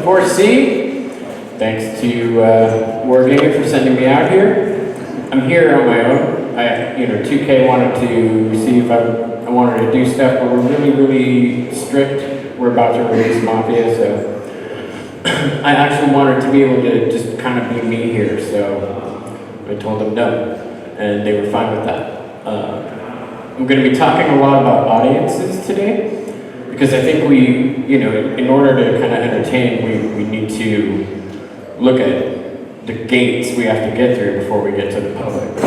4C. Thanks to Wargaming for sending me out here. I'm here on my own. 2K wanted to see if I wanted to do stuff, but we're really strict. We're about to release Mafia, so I actually wanted to be able to just kind of be me here, so I told them no, and they were fine with that. I'm going to be talking a lot about audiences today, because I think in order to kind of entertain, we need to look at the gates we have to get through before we get to the public.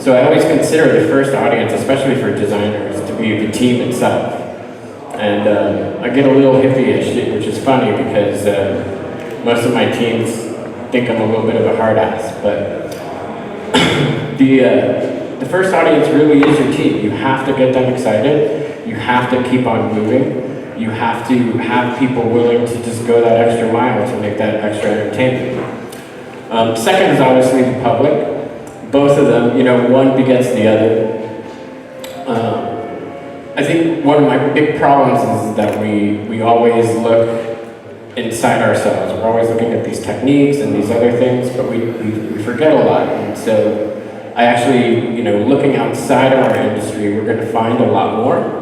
So I always consider the first audience, especially for designers, to be the team itself. And I get a little hippie-ish, which is funny because most of my teams think I'm a little bit of a hard ass, but the first audience really is your team. You have to get them excited. You have to keep on moving. You have to have people willing to just go that extra mile to make that extra entertainment. Second is obviously the public. Both of them, one begets the other. I think one of my big problems is that we always look inside ourselves. We're always looking at these techniques and these other things, but we forget a lot. And so I actually, looking outside of our industry, we're going to find a lot more.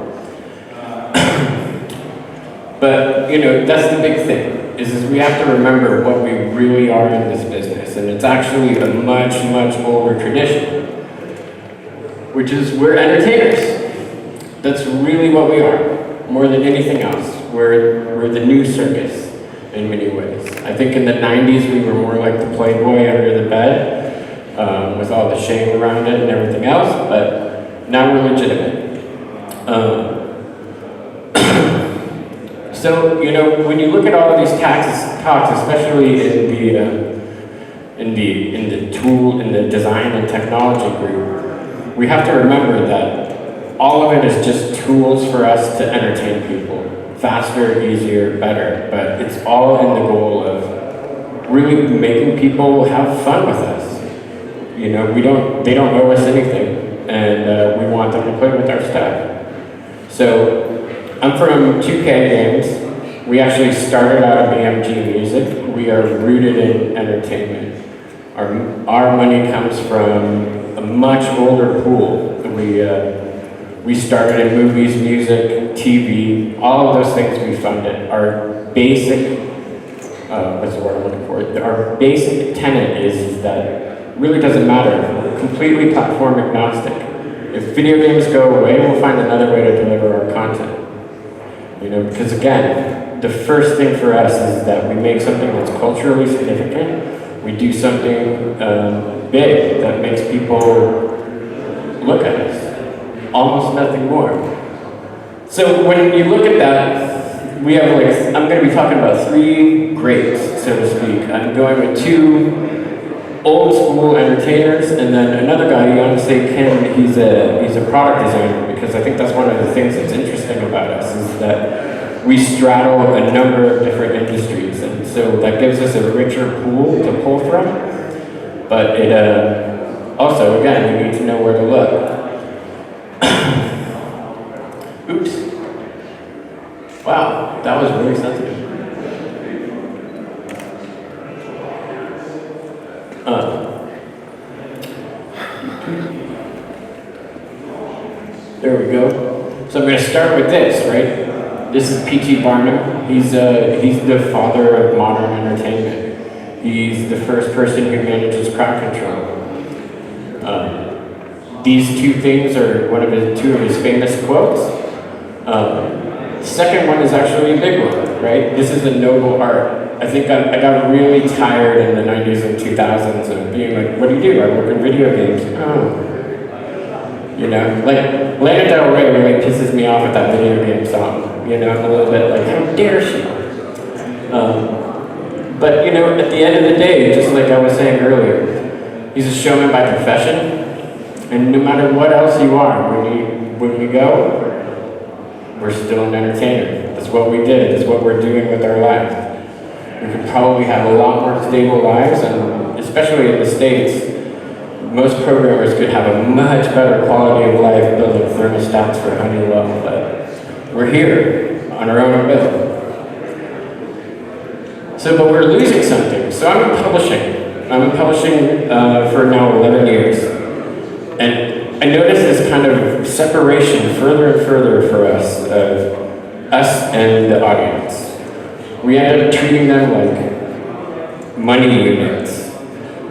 But, that's the big thing, is we have to remember what we really are in this business. And it's actually a much older tradition, which is we're entertainers. That's really what we are, more than anything else. We're the new circus in many ways. I think in the 90s we were more like the Playboy under the bed, with all the shame around it and everything else, but now we're legitimate. So, when you look at all of these talks, especially in the design and technology group, we have to remember that all of it is just tools for us to entertain people. Faster, easier, better, but it's all in the goal of really making people have fun with us. They don't owe us anything, and we want them to play with our stuff. So, I'm from 2K Games. We actually started out of BMG Music. We are rooted in entertainment. Our money comes from a much older pool. We started in movies, music, TV, all of those things we funded. Our basic, what's the word I'm looking for? Our basic tenet is that it really doesn't matter. We're completely platform agnostic. If video games go away, we'll find another way to deliver our content. Because again, the first thing for us is that we make something that's culturally significant. We do something big that makes people look at us. Almost nothing more. So when you look at that, we have I'm going to be talking about three greats, so to speak. I'm going with two old school entertainers, and then another guy, you want to say Ken, he's a product designer, because I think that's one of the things that's interesting about us, is that we straddle a number of different industries, and so that gives us a richer pool to pull from, but it also, again, we need to know where to look. Oops. Wow, that was really sensitive. There we go. So I'm going to start with this, right? This is P.T. Barnum. He's the father of modern entertainment. He's the first person who manages crowd control. These two things are two of his famous quotes. The second one is actually a big one, right? This is a noble art. I think I got really tired in the 90s and 2000s of being like, what do? I work in video games. Oh. Lana Del Rey really pisses me off with that video game song. I'm a little bit like, how dare she? But at the end of the day, just like I was saying earlier, he's a showman by profession. And no matter what else you are, when we go, we're still an entertainer. That's what we did. That's what we're doing with our lives. We could probably have a lot more stable lives, and especially in the States, most programmers could have a much better quality of life building thermostats for Honeywell, but we're here on our own will. But we're losing something. So I'm in publishing. I'm in publishing for now 11 years. And I noticed this kind of separation further and further for us, of us and the audience. We end up treating them like money units.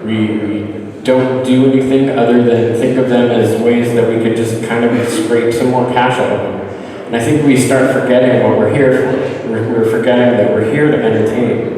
We don't do anything other than think of them as ways that we could just kind of scrape some more cash out of them. And I think we start forgetting what we're here for. We're forgetting that we're here to entertain.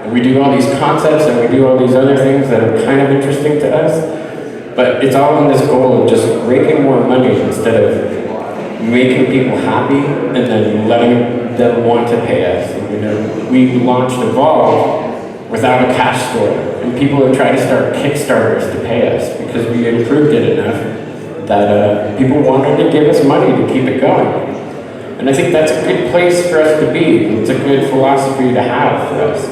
And we do all these concepts and we do all these other things that are kind of interesting to us, but it's all in this goal of just raking more money instead of making people happy and then letting them want to pay us. And, we launched Evolve without a cash store, and people have tried to start Kickstarters to pay us because we improved it enough that people wanted to give us money to keep it going. And I think that's a good place for us to be. It's a good philosophy to have for us.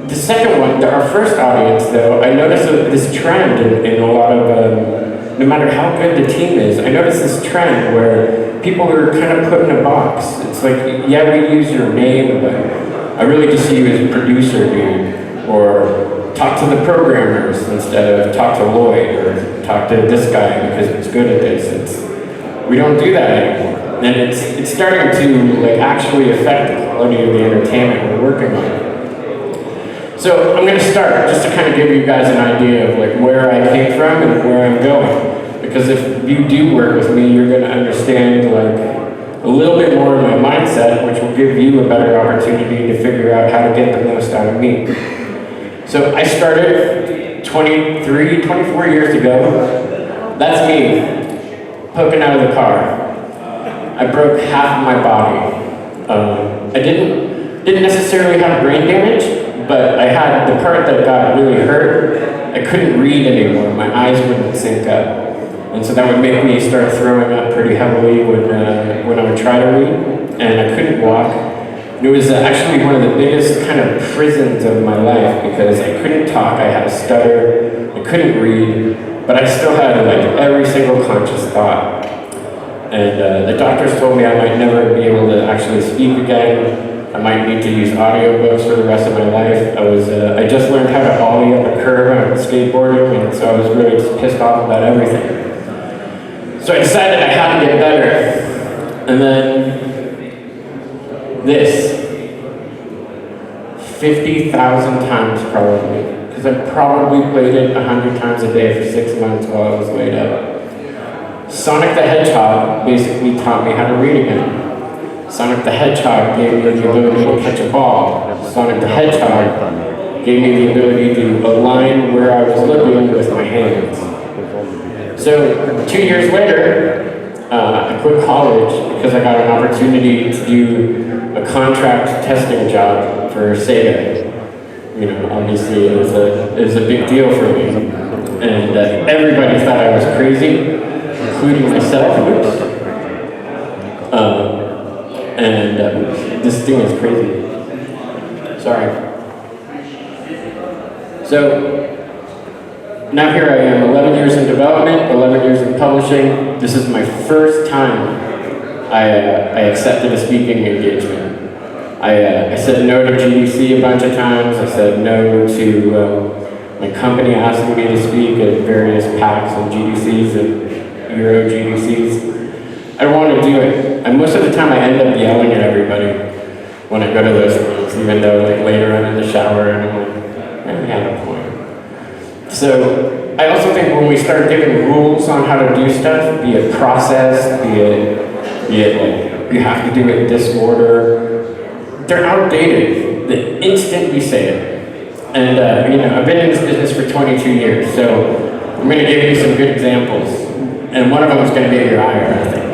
The second one, our first audience though, I noticed this trend in a lot of, no matter how good the team is, I noticed this trend where people are kind of put in a box. It's like, yeah, we use your name, but I really just see you as a producer, dude. Or talk to the programmers instead of talk to Lloyd, or talk to this guy because he's good at this. We don't do that anymore. And it's starting to actually affect the quality of the entertainment we're working on. So I'm going to start just to kind of give you guys an idea of where I came from and where I'm going. Because if you do work with me, you're going to understand a little bit more of my mindset, which will give you a better opportunity to figure out how to get the most out of me. So I started 24 years ago. That's me, poking out of the car. I broke half of my body. I didn't necessarily have brain damage, but I had the part that got really hurt. I couldn't read anymore. My eyes wouldn't sync up. And so that would make me start throwing up pretty heavily when I would try to read, and I couldn't walk. And it was actually one of the biggest kind of prisons of my life because I couldn't talk, I had a stutter, I couldn't read, but I still had every single conscious thought. And the doctors told me I might never be able to actually speak again. I might need to use audiobooks for the rest of my life. I just learned how to ollie up a curve on skateboarding, and so I was really just pissed off about everything. So I decided I had to get better. And then this. 50,000 times probably. Because I probably played it 100 times a day for 6 months while I was laid up. Sonic the Hedgehog basically taught me how to read again. Sonic the Hedgehog gave me the ability to catch a ball. Sonic the Hedgehog gave me the ability to align where I was looking with my hands. So 2 years later, I quit college because I got an opportunity to do a contract testing job for Sega. Obviously it was a big deal for me. And everybody thought I was crazy, including myself. This thing is crazy. Sorry. So, now here I am, 11 years in development, 11 years in publishing. This is my first time I accepted a speaking engagement. I said no to GDC a bunch of times. I said no to my company asking me to speak at various PACs and GDCs and Euro GDCs. I don't want to do it. And most of the time I end up yelling at everybody when I go to those things, even though later I'm in the shower and I'm I had a point. So I also think when we start giving rules on how to do stuff, be it process, be it you have to do it in this order, they're outdated the instant we say it. And I've been in this business for 22 years, so I'm going to give you some good examples. And one of them is going to be your ire, I think.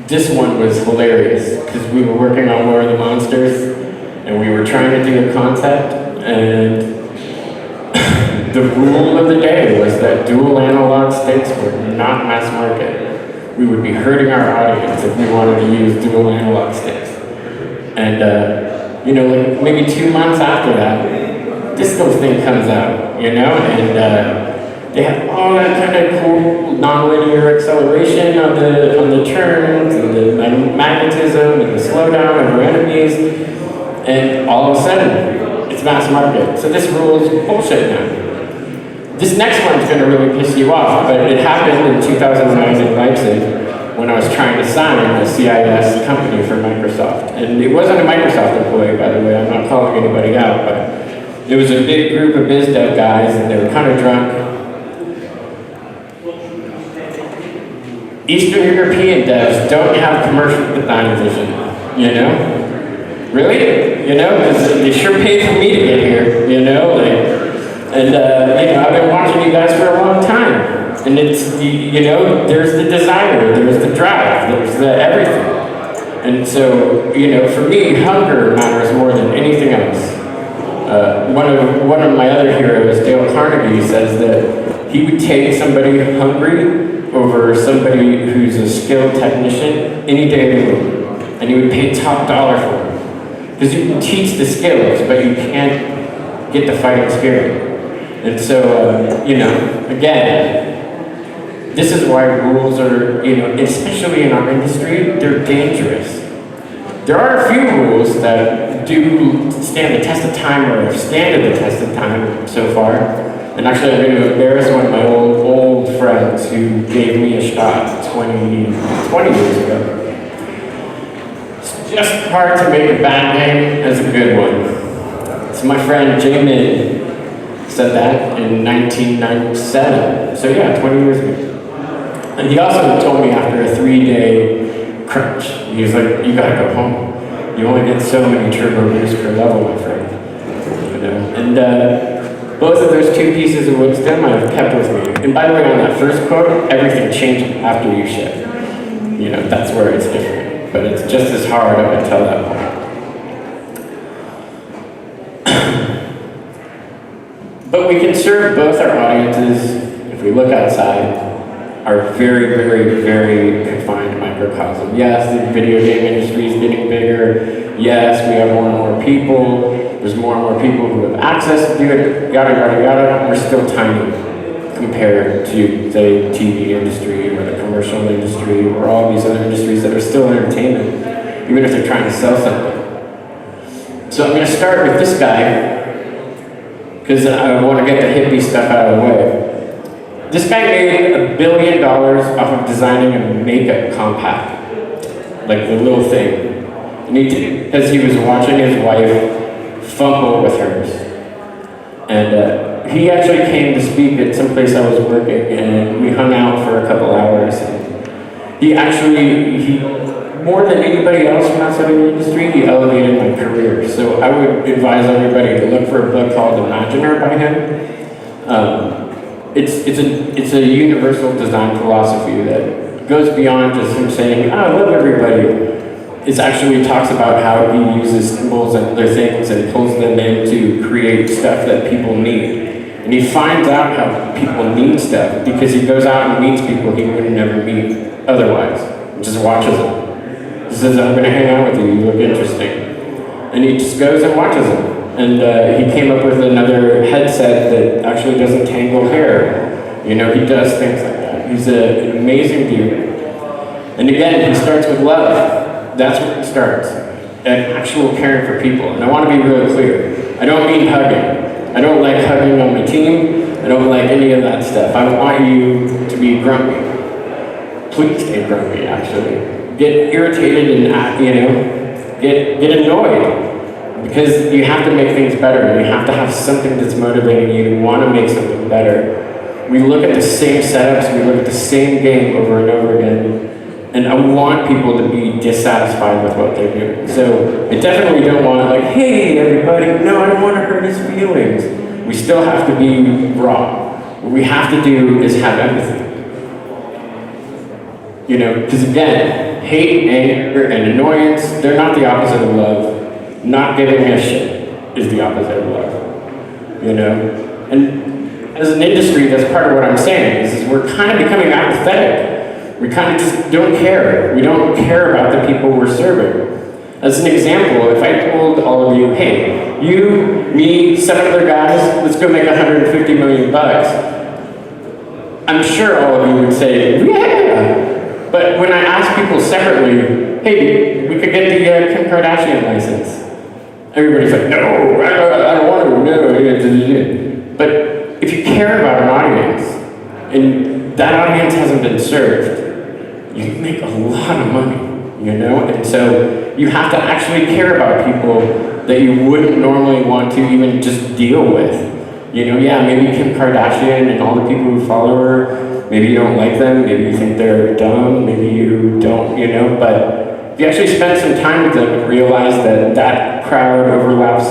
This one was hilarious because we were working on War of the Monsters, and we were trying to do a concept, and the rule of the day was that dual analog sticks were not mass market. We would be hurting our audience if we wanted to use dual analog sticks. And maybe 2 months after that, Disco thing comes out, and they have all that kind of cool non-linear for acceleration on the turns, and the magnetism, and the slowdown of our enemies, and all of a sudden, it's mass market. So this rule is bullshit now. This next one's going to really piss you off, but it happened in 2009 in Leipzig when I was trying to sign a CIS company for Microsoft. And it wasn't a Microsoft employee, by the way, I'm not calling anybody out, but it was a big group of biz dev guys, and they were kind of drunk. Eastern European devs don't have commercial design vision, you know? Really? You know, because they sure paid for me to get here, you know? And you know, I've been watching you guys for a long time. And it's, you know, there's the desire, there's the drive, there's the everything. And so, you know, for me, hunger matters more than anything else. One of my other heroes, Dale Carnegie, says that he would take somebody hungry over somebody who's a skilled technician any day of the week. And he would pay top dollar for it. Because you can teach the skills, but you can't get the fighting spirit. And so, you know, again, this is why rules are, you know, especially in our industry, they're dangerous. There are a few rules that do stand the test of time or have stood the test of time so far. And actually, I'm going to embarrass one of my old friends who gave me a shot 20 years ago. It's just hard to make a bad name as a good one. It's my friend Jay Min. Said that in 1997. So yeah, 20 years ago. And he also told me after a 3-day crunch, he was like, you gotta go home. You only get so many turbo boosts per level, my friend. You know? And both of those two pieces of wisdom I've kept with me. And by the way, on that first quote, everything changed after you ship. You know, that's where it's different. But it's just as hard up until that point. But we can serve both our audiences, if we look outside, are very, very, very confined microcosm. Yes, the video game industry is getting bigger. Yes, we have more and more people. There's more and more people who have access to do it, yada, yada, yada. We're still tiny compared to, say, TV industry or the commercial industry or all these other industries that are still entertainment, even if they're trying to sell something. So I'm going to start with this guy, because I want to get the hippie stuff out of the way. This guy made $1 billion off of designing a makeup compact, like the little thing. And he did because he was watching his wife fumble with hers. And he actually came to speak at some place I was working, and we hung out for a couple hours. And he more than anybody else from outside of the industry, he elevated my career. So I would advise everybody to look for a book called Imaginer by him. It's a universal design philosophy that goes beyond just him saying, I love everybody. It actually talks about how he uses symbols and other things and pulls them in to create stuff that people need. And he finds out how people need stuff because he goes out and meets people he would never meet otherwise. Just watches them. He says, I'm going to hang out with you, you look interesting. And he just goes and watches them. And he came up with another headset that actually doesn't tangle hair. You know, he does things like that. He's an amazing dude. And again, he starts with love. That's where he starts. And actual caring for people. And I want to be really clear. I don't mean hugging. I don't like hugging on my team. I don't like any of that stuff. I want you to be grumpy. Please stay grumpy, actually. Get irritated and, you know, get annoyed. Because you have to make things better, and you have to have something that's motivating you to want to make something better. We look at the same setups, we look at the same game over and over again, and I want people to be dissatisfied with what they're doing. So I definitely don't want to like, hey everybody, no, I don't want to hurt his feelings. We still have to be raw. What we have to do is have empathy. You know, because again, hate, anger, and annoyance, they're not the opposite of love. Not giving a shit is the opposite of love, you know? And as an industry, that's part of what I'm saying, is we're kind of becoming apathetic. We kind of just don't care. We don't care about the people we're serving. As an example, if I told all of you, hey, you, me, 7 other guys, let's go make $150 million, I'm sure all of you would say, yeah, people separately, hey, we could get the Kim Kardashian license. Everybody's like, no, I don't want to, no. But if you care about an audience, and that audience hasn't been served, you make a lot of money, you know? And so you have to actually care about people that you wouldn't normally want to even just deal with. You know, yeah, maybe Kim Kardashian and all the people who follow her, maybe you don't like them, maybe you think they're dumb, maybe you don't, you know, but if you actually spend some time with them and realize that that crowd overlaps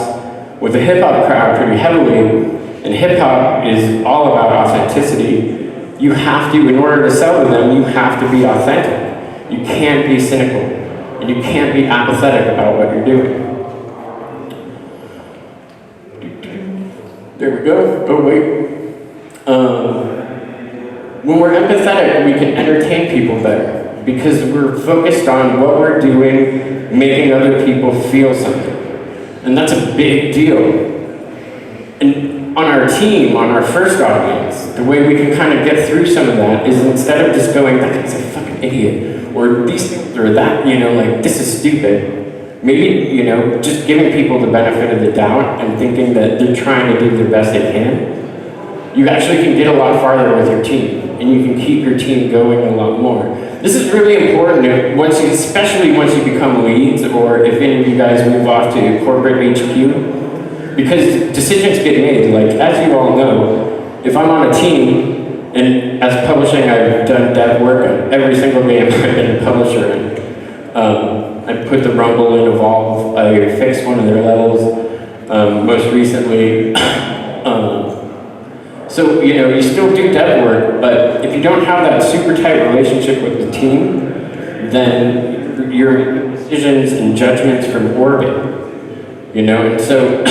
with the hip-hop crowd pretty heavily, and hip-hop is all about authenticity, you have to, in order to sell to them, you have to be authentic. You can't be cynical, and you can't be apathetic about what you're doing. There we go. Oh, wait. When we're empathetic, we can entertain people better because we're focused on what we're doing, making other people feel something. And that's a big deal. And on our team, on our first audience, the way we can kind of get through some of that is instead of just going, that guy's a fucking idiot, or these things, or that, you know, like, this is stupid. Maybe, you know, just giving people the benefit of the doubt and thinking that they're trying to do the best they can, you actually can get a lot farther with your team, and you can keep your team going a lot more. This is really important, especially once you become leads, or if any of you guys move off to corporate HQ, because decisions get made. Like, as you all know, if I'm on a team, and as publishing, I've done dev work on every single game I've been a publisher in. I put the Rumble in Evolve, I fixed one of their levels, most recently. So, you know, you still do dev work, but if you don't have that super tight relationship with the team, then your decisions and judgments from orbit, you know? And so,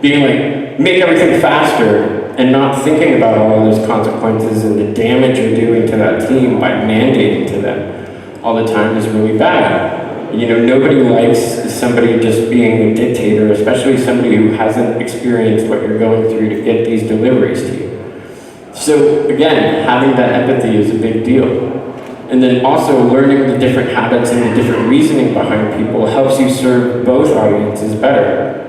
being like, make everything faster and not thinking about all of those consequences and the damage you're doing to that team by mandating to them all the time is really bad. You know, nobody likes somebody just being a dictator, especially somebody who hasn't experienced what you're going through to get these deliveries to you. So again, having that empathy is a big deal. And then also learning the different habits and the different reasoning behind people helps you serve both audiences better.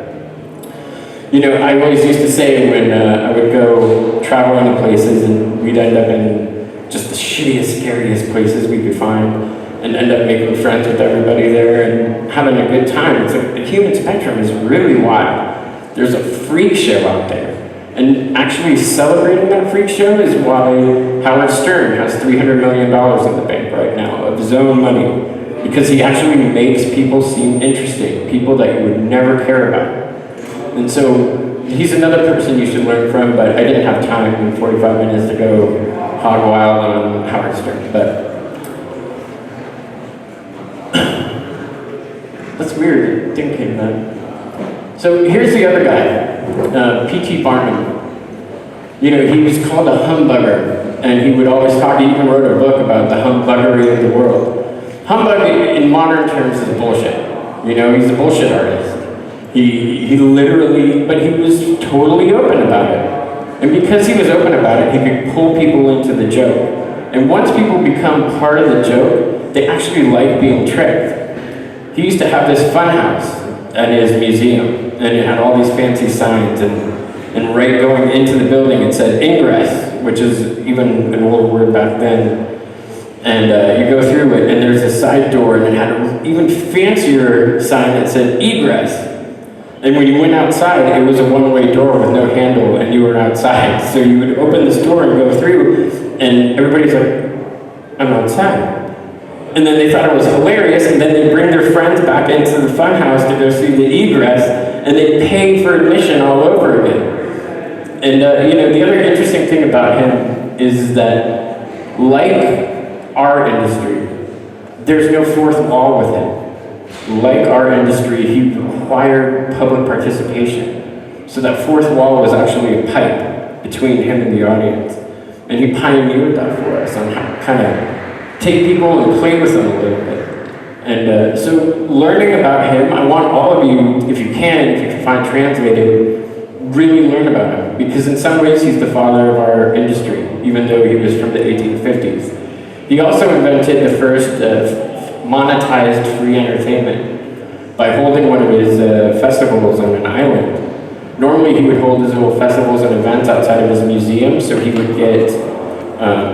You know, I always used to say when I would go travel into places and we'd end up in just the shittiest, scariest places we could find, and end up making friends with everybody there and having a good time. It's like the human spectrum is really wide. There's a freak show out there. And actually celebrating that freak show is why Howard Stern has $300 million in the bank right now of his own money. Because he actually makes people seem interesting, people that you would never care about. And so he's another person you should learn from, but I didn't have time in 45 minutes to go hog wild on Howard Stern. But that's weird thinking that. So here's the other guy, P.T. Barnum. You know, he was called a humbugger, and he would always talk, he even wrote a book about the humbuggery of the world. Humbug in modern terms is bullshit. You know, he's a bullshit artist. He literally, but he was totally open about it. And because he was open about it, he could pull people into the joke. And once people become part of the joke, they actually like being tricked. He used to have this fun house at his museum, and it had all these fancy signs, and right going into the building it said ingress, which is even an old word back then. And you go through it, and there's a side door, and it had an even fancier sign that said egress. And when you went outside, it was a one-way door with no handle, and you were outside. So you would open this door and go through, and everybody's like, I'm outside. And then they thought it was hilarious, and then they bring their friends back into the fun house to go see the egress, and they pay for admission all over again. And you know, the other interesting thing about him is that, like our industry, there's no fourth wall with him. Like our industry, he required public participation. So that fourth wall was actually a pipe between him and the audience. And he pioneered that for us on how to kind of take people and play with them a little bit. And so learning about him, I want all of you, if you can find translated, really learn about him. Because in some ways he's the father of our industry, even though he was from the 1850s. He also invented the first monetized free entertainment by holding one of his festivals on an island. Normally he would hold his little festivals and events outside of his museum, so he would get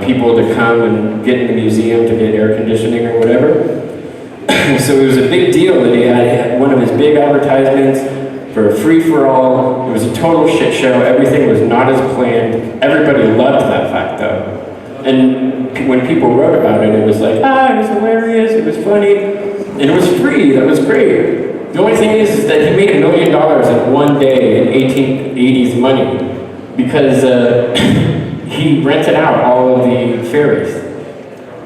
people to come and get in the museum to get air conditioning or whatever. So it was a big deal that he had one of his big advertisements for a free-for-all. It was a total shit show. Everything was not as planned. Everybody loved that fact, though. And when people wrote about it, it was like, it was hilarious, it was funny, and it was free. That was great. The only thing is that he made $1 million in one day in 1880s money because he rented out all of the ferries.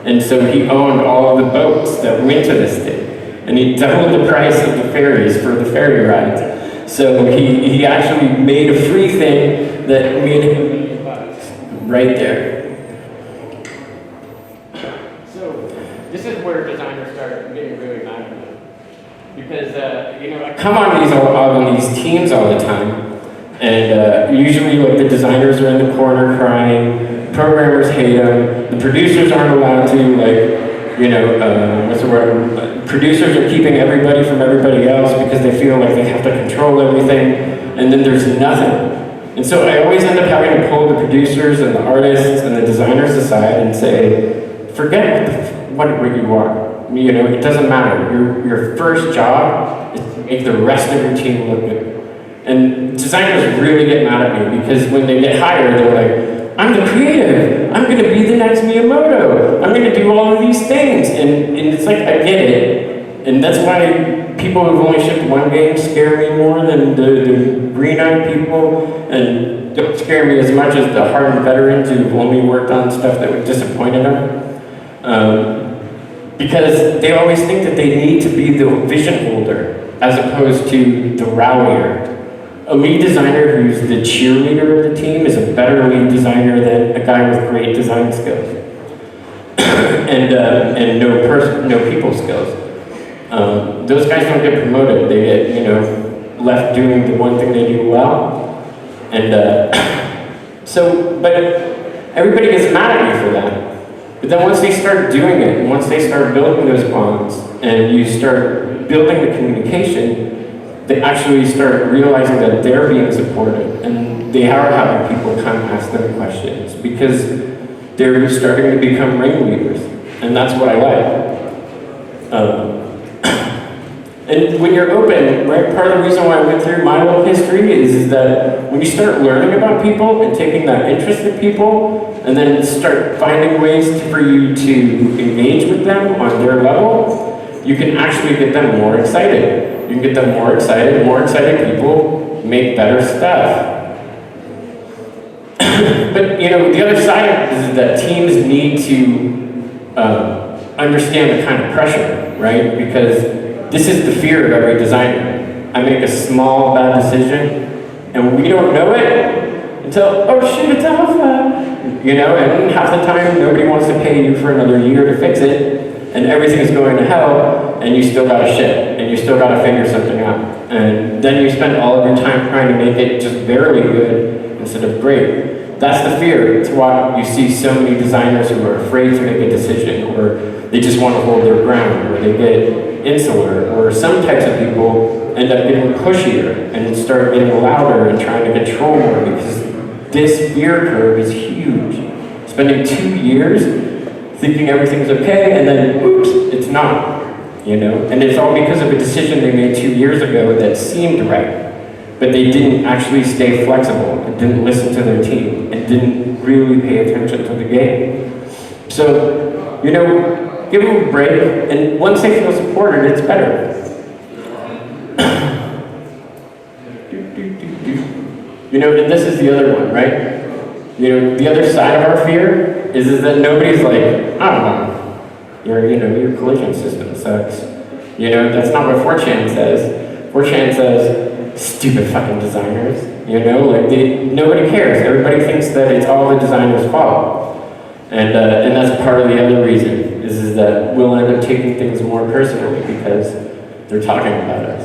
And so he owned all of the boats that went to this thing. And he doubled the price of the ferries for the ferry rides. So he actually made a free thing that made him right there. So this is where designers start getting really mad at me. Because, I come on these teams all the time. And usually like the designers are in the corner crying, programmers hate them, the producers aren't allowed to, what's the word? Producers are keeping everybody from everybody else because they feel like they have to control everything, and then there's nothing. And so I always end up having to pull the producers and the artists and the designers aside and say, forget what you are. It doesn't matter. Your first job is to make the rest of your team look good. And designers really get mad at me because when they get hired, they're like, I'm the creative. I'm going to be the next Miyamoto. I'm going to do all of these things. And it's like, I get it. And that's why people who've only shipped one game scare me more than the green-eyed people, and don't scare me as much as the hardened veterans who've only worked on stuff that would disappointed them. Because they always think that they need to be the vision holder as opposed to the rallier. A lead designer who's the cheerleader of the team is a better lead designer than a guy with great design skills and no people skills. Those guys don't get promoted. They get left doing the one thing they do well. And but everybody gets mad at me for that. But then once they start doing it, and once they start building those bonds, and you start building the communication, they actually start realizing that they're being supported and they are having people come ask them questions because they're starting to become ringleaders, and that's what I like. And when you're open, right, part of the reason why I went through my little history is that when you start learning about people and taking that interest in people and then start finding ways for you to engage with them on their level, you can actually get them more excited. You can get them more excited people make better stuff. But the other side is that teams need to understand the kind of pressure, right? Because this is the fear of every designer. I make a small bad decision, and we don't know it until, oh shit, it's alpha. And half the time nobody wants to pay you for another year to fix it. And everything is going to hell, and you still gotta ship, and you still gotta figure something out. And then you spend all of your time trying to make it just barely good instead of great. That's the fear. It's why you see so many designers who are afraid to make a decision, or they just want to hold their ground, or they get insular, or some types of people end up getting pushier and start getting louder and trying to control more because this fear curve is huge. Spending 2 years thinking everything's okay, and then, oops, it's not, And it's all because of a decision they made 2 years ago that seemed right, but they didn't actually stay flexible, and didn't listen to their team, and didn't really pay attention to the game. So, give them a break, and once they feel supported, it's better. And this is the other one, right? The other side of our fear is that nobody's like, I don't know, your collision system sucks. That's not what 4chan says. 4chan says, stupid fucking designers. Nobody cares. Everybody thinks that it's all the designer's fault. And that's part of the other reason, is that we'll end up taking things more personally because they're talking about us.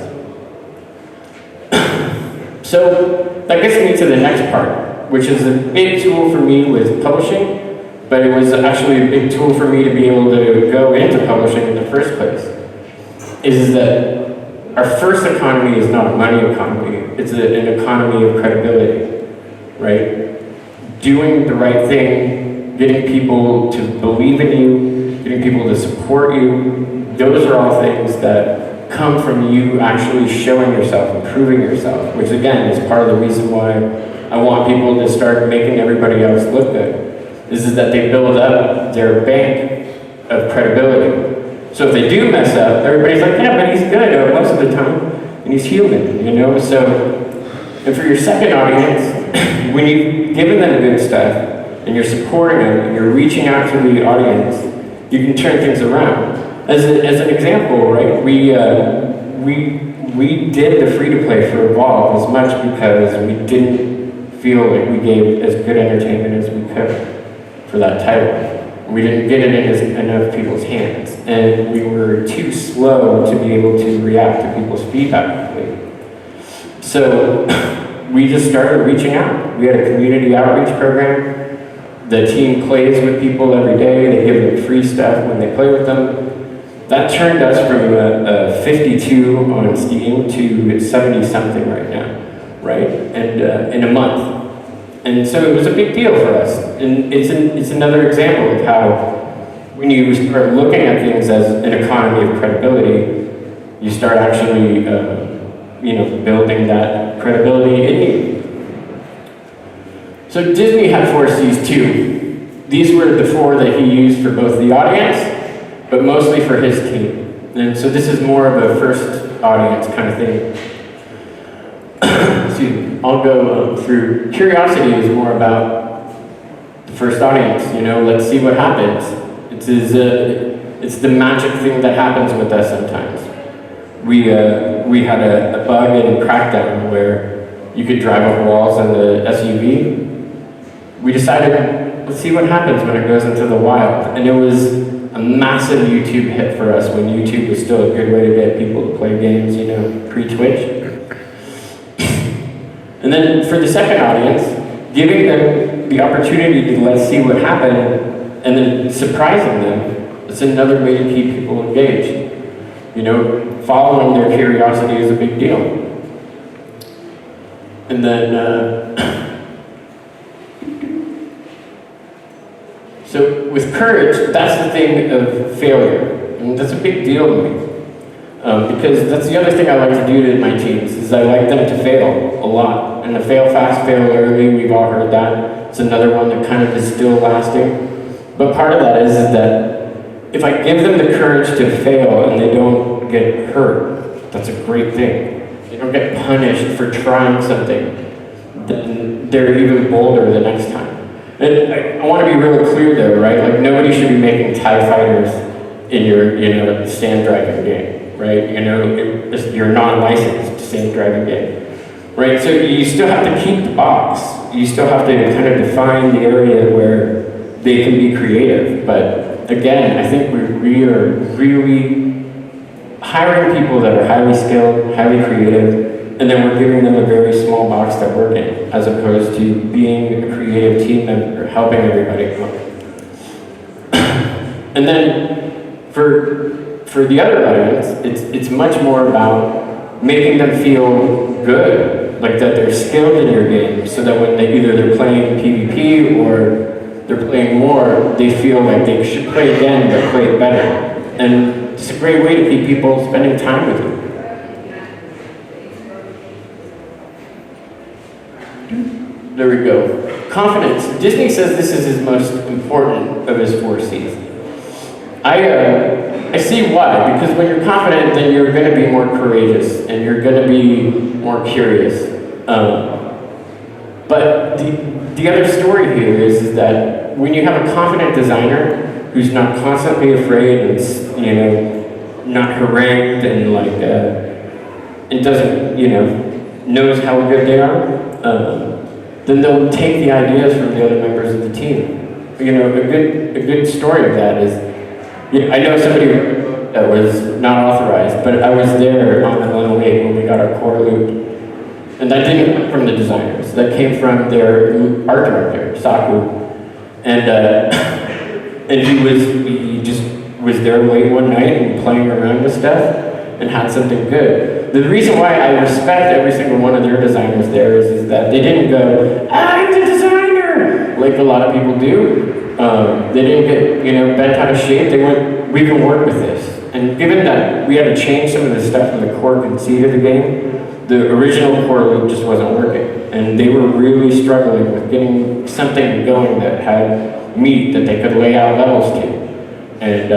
So that gets me to the next part, which is a big tool for me with publishing, but it was actually a big tool for me to be able to go into publishing in the first place, is that our first economy is not a money economy, it's an economy of credibility, right? Doing the right thing, getting people to believe in you, getting people to support you, those are all things that come from you actually showing yourself, improving yourself, which again is part of the reason why I want people to start making everybody else look good. This is that they build up their bank of credibility. So if they do mess up, everybody's like, yeah, but he's good most of the time, and he's human, you know? So, and for your second audience, when you've given them good stuff, and you're supporting them, and you're reaching out to the audience, you can turn things around. As an example, right, we did the free-to-play for Evolve as much because we didn't feel like we gave as good entertainment as we could for that title. We didn't get it in enough people's hands, and we were too slow to be able to react to people's feedback quickly. So we just started reaching out. We had a community outreach program. The team plays with people every day. They give them free stuff when they play with them. That turned us from a 52 on Steam to 70-something right now, right? And in a month. And so it was a big deal for us. And it's another example of how when you start looking at things as an economy of credibility, you start actually building that credibility in you. So Disney had 4 Cs too. These were the 4 that he used for both the audience, but mostly for his team. And so this is more of a first audience kind of thing. Excuse me. I'll go through. Curiosity is more about the first audience, let's see what happens. It's the magic thing that happens with us sometimes. We had a bug in Crackdown where you could drive up walls in the SUV. We decided, let's see what happens when it goes into the wild. And it was a massive YouTube hit for us when YouTube was still a good way to get people to play games, pre-Twitch. And then for the second audience, giving them the opportunity to let's see what happened, and then surprising them, it's another way to keep people engaged. Following their curiosity is a big deal. And then, so with courage, that's the thing of failure. And that's a big deal to me. Because that's the other thing I like to do to my teams, is I like them to fail a lot. And to fail fast, fail early, we've all heard that. It's another one that kind of is still lasting. But part of that is that if I give them the courage to fail and they don't get hurt, that's a great thing. They don't get punished for trying something, then they're even bolder the next time. And I want to be real clear though, right? Like nobody should be making TIE fighters in your, sand driving game. Right, you're non-licensed sand driving game, right? So you still have to keep the box. You still have to kind of define the area where they can be creative. But again, I think we are really hiring people that are highly skilled, highly creative, and then we're giving them a very small box to work in, as opposed to being a creative team member, helping everybody come. And then for the other audience, it's much more about making them feel good, like that they're skilled in your game, so that when they're playing PvP or they're playing more, they feel like they should play again, but play it better. And it's a great way to keep people spending time with you. There we go. Confidence. Disney says this is his most important of his 4 Cs. I see why, because when you're confident, then you're going to be more courageous, and you're going to be more curious. But the other story here is that when you have a confident designer who's not constantly afraid and, not harangued and and doesn't, knows how good they are, then they'll take the ideas from the other members of the team. A good story of that is, I know somebody that was not authorized, but I was there on the 108 when we got our core loop. And that didn't come from the designers. That came from their art director, Saku. And and he just was there late one night and playing around with stuff and had something good. The reason why I respect every single one of their designers there is that they didn't go, I'm the designer, like a lot of people do. They didn't get, bent out of shape. They went, we can work with this. And given that we had to change some of the stuff in the core conceit of the game, the original core loop just wasn't working. And they were really struggling with getting something going that had meat that they could lay out levels to. And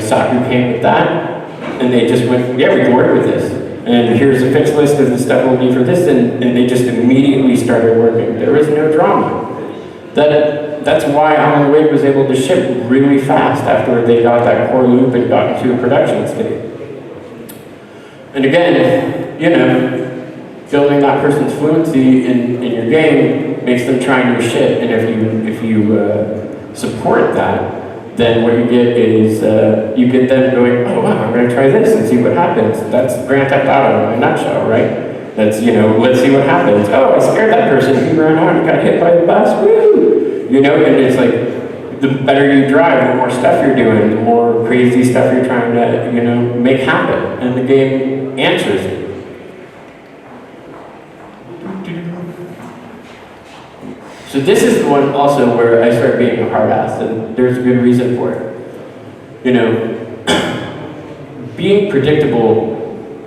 Saku came with that, and they just went, yeah, we can work with this. And here's a fixed list of the stuff we'll need for this, and they just immediately started working. There was no drama. That's why Alan Wake was able to ship really fast after they got that core loop and got into a production state. And again, building that person's fluency in your game makes them try new shit. And if you support that, then what you get is you get them going, oh wow, I'm going to try this and see what happens. That's Grand Theft Auto in a nutshell, right? That's, let's see what happens. Oh, I scared that person. He ran out and got hit by the bus. Woo! And it's like, the better you drive, the more stuff you're doing, the more crazy stuff you're trying to, make happen. And the game answers it. So this is the one also where I start being a hard ass, and there's a good reason for it. Being predictable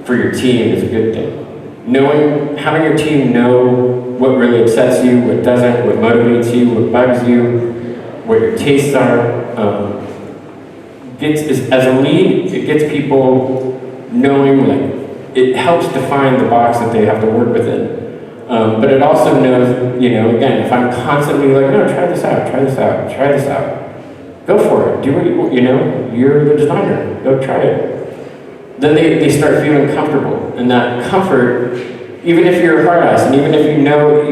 for your team is a good thing. Having your team know what really upsets you, what doesn't, what motivates you, what bugs you, what your tastes are. As a lead, it gets people knowing, it helps define the box that they have to work within. But it also knows, again, if I'm constantly like, no, try this out, go for it, do what you're the designer, go try it. Then they start feeling comfortable, and that comfort, even if you're a hard ass, and even if they know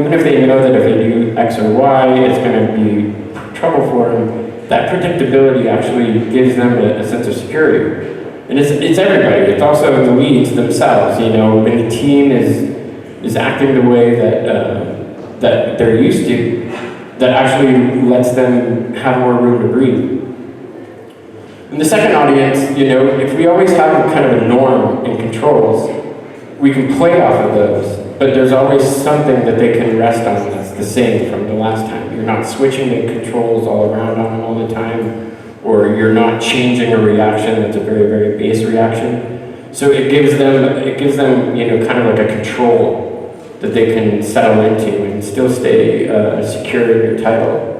that if they do X or Y, it's going to be trouble for them, that predictability actually gives them a sense of security. And it's everybody. It's also the leads themselves. When the team is acting the way that they're used to, that actually lets them have more room to breathe. In the second audience, if we always have kind of a norm and controls, we can play off of those, but there's always something that they can rest on that's the same from the last time. You're not switching the controls all around on them all the time, or you're not changing a reaction that's a very, very base reaction. So it gives them, kind of like a control that they can settle into and still stay secure in your title.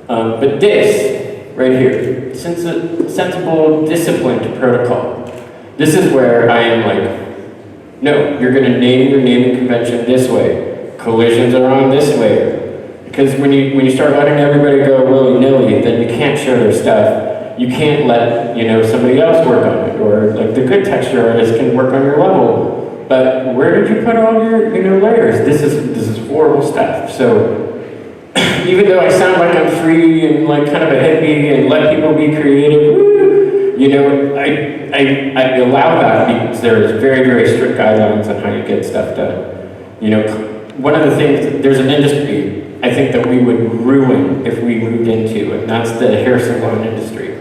But this, right here, sensible, disciplined protocol. This is where I am like, no, you're going to name your naming convention this way. Collisions are on this way. Because when you start letting everybody go willy-nilly, then you can't share their stuff. You can't let somebody else work on it, or like the good texture artist can work on your level. But where did you put all your layers? This is horrible stuff. So even though I sound like I'm free and like kind of a hippie and let people be creative, I allow that because there is very, very strict guidelines on how you get stuff done. One of the things, there's an industry I think that we would ruin if we moved into, and that's the hair salon industry.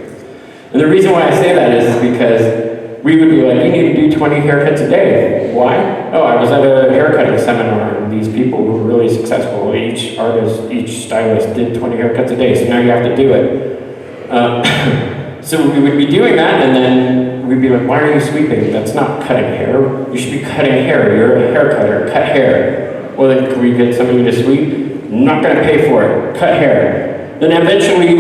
And the reason why I say that is because we would be like, you need to do 20 haircuts a day. Why? Oh, I was at a haircutting seminar, and these people who were really successful, each artist, each stylist did 20 haircuts a day, so now you have to do it. So we would be doing that, and then we'd be like, why are you sweeping? That's not cutting hair. You should be cutting hair. You're a hair cutter. Cut hair. Well, then can we get somebody to sweep? I'm not going to pay for it. Cut hair. Then eventually,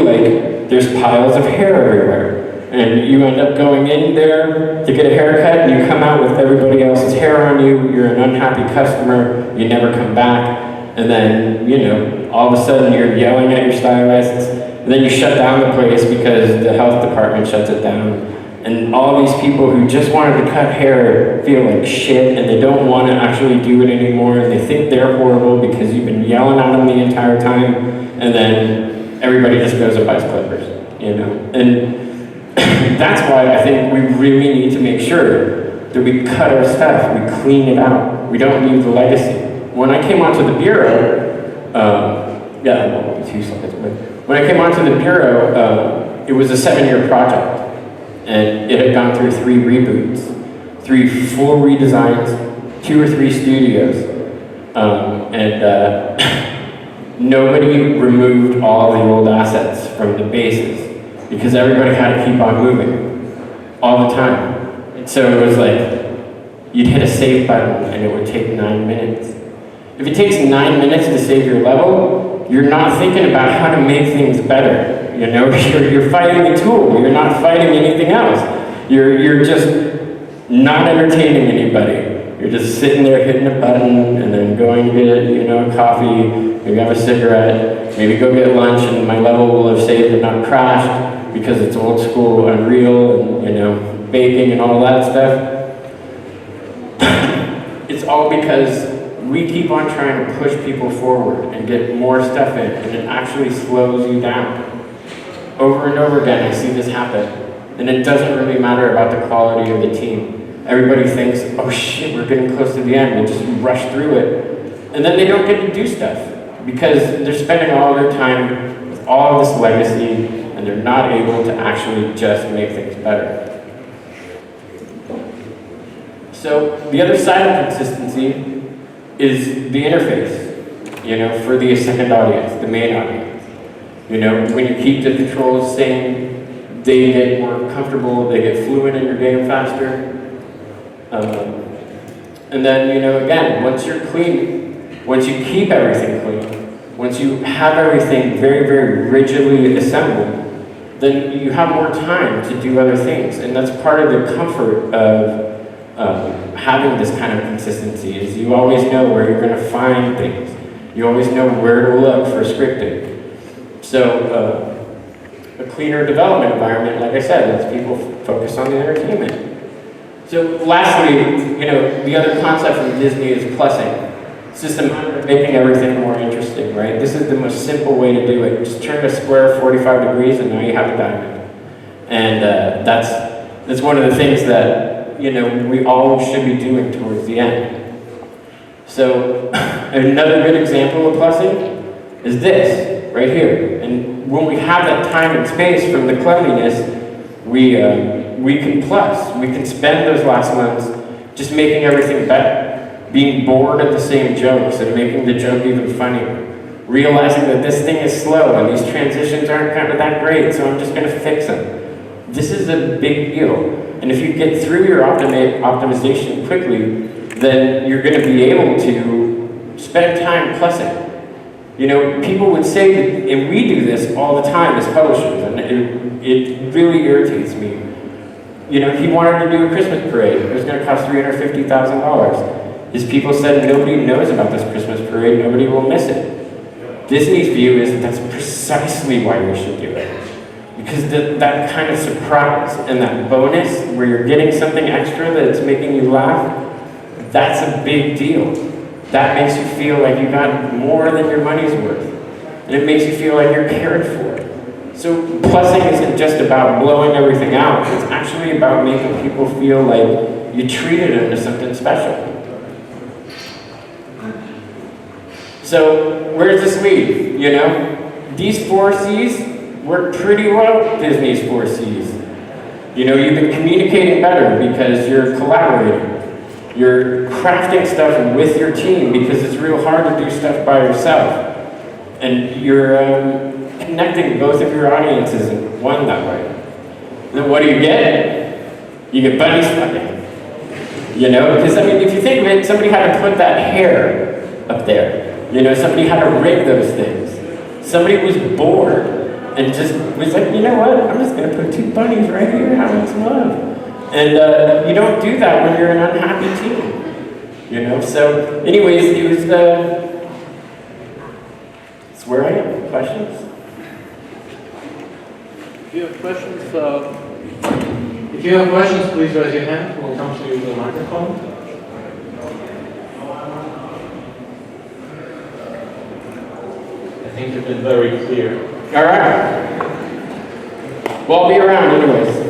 there's piles of hair everywhere. And you end up going in there to get a haircut, and you come out with everybody else's hair on you. You're an unhappy customer. You never come back. And then, all of a sudden, you're yelling at your stylists. And then you shut down the place because the health department shuts it down. And all these people who just wanted to cut hair feel like shit, and they don't want to actually do it anymore, and they think they're horrible because you've been yelling at them the entire time, and then everybody just goes and buys clippers, And that's why I think we really need to make sure that we cut our stuff, we clean it out. We don't leave the legacy. When I came onto the bureau, Yeah, well, 2 slides. But when I came onto the bureau, it was a 7-year project, and it had gone through 3 reboots, 3 full redesigns, 2 or 3 studios, and nobody removed all the old assets from the bases because everybody had to keep on moving all the time. So it was like you'd hit a save button and it would take 9 minutes. If it takes 9 minutes to save your level, you're not thinking about how to make things better. You know, you're fighting a tool. You're not fighting anything else. You're just not entertaining anybody. You're just sitting there hitting a button and then going to get, coffee, maybe have a cigarette, maybe go get lunch, and my level will have saved and not crashed because it's old school Unreal and, baking and all that stuff. It's all because we keep on trying to push people forward and get more stuff in, and it actually slows you down. Over and over again, I see this happen, and it doesn't really matter about the quality of the team. Everybody thinks, oh shit, we're getting close to the end, we'll just rush through it. And then they don't get to do stuff because they're spending all their time with all this legacy and they're not able to actually just make things better. So the other side of consistency is the interface, for the second audience, the main audience. When you keep the controls same, they get more comfortable, they get fluent in your game faster. And then, again, once you're clean, once you keep everything clean, once you have everything very, very rigidly assembled, then you have more time to do other things. And that's part of the comfort of having this kind of consistency, is you always know where you're going to find things. You always know where to look for scripting. So a cleaner development environment, like I said, lets people focus on the entertainment. So lastly, the other concept from Disney is plussing. It's just a matter of making everything more interesting, right? This is the most simple way to do it. Just turn a square 45 degrees and now you have a diamond. And that's one of the things that, we all should be doing towards the end. So another good example of plussing is this, right here. And when we have that time and space from the cleanliness, we can plus. We can spend those last months just making everything better, being bored at the same jokes and making the joke even funnier, realizing that this thing is slow and these transitions aren't kind of that great, so I'm just going to fix them. This is a big deal. And if you get through your optimization quickly, then you're going to be able to spend time plussing. People would say, and we do this all the time as publishers, and it really irritates me. He wanted to do a Christmas parade. It was going to cost $350,000. His people said, nobody knows about this Christmas parade, nobody will miss it. Disney's view is that's precisely why we should do it. Because that kind of surprise and that bonus where you're getting something extra that's making you laugh, that's a big deal. That makes you feel like you got more than your money's worth. And it makes you feel like you're cared for. So plussing isn't just about blowing everything out. It's actually about making people feel like you treated them to something special. So where does this lead? These 4 C's work pretty well, Disney's 4 C's. You've been communicating better because you're collaborating. You're crafting stuff with your team because it's real hard to do stuff by yourself. And you're connecting both of your audiences in one that way. Then what do you get? You get buddy swapping. Because if you think of it, somebody had to put that hair up there. Somebody had to rig those things. Somebody was bored and just was like, you know what? I'm just going to put 2 bunnies right here having some love. And you don't do that when you're an unhappy team. So anyways, it was, it's where I am. Questions? If you have questions, please raise your hand. We'll come to the microphone. I think you've been very clear. All right. Well, I'll be around anyways.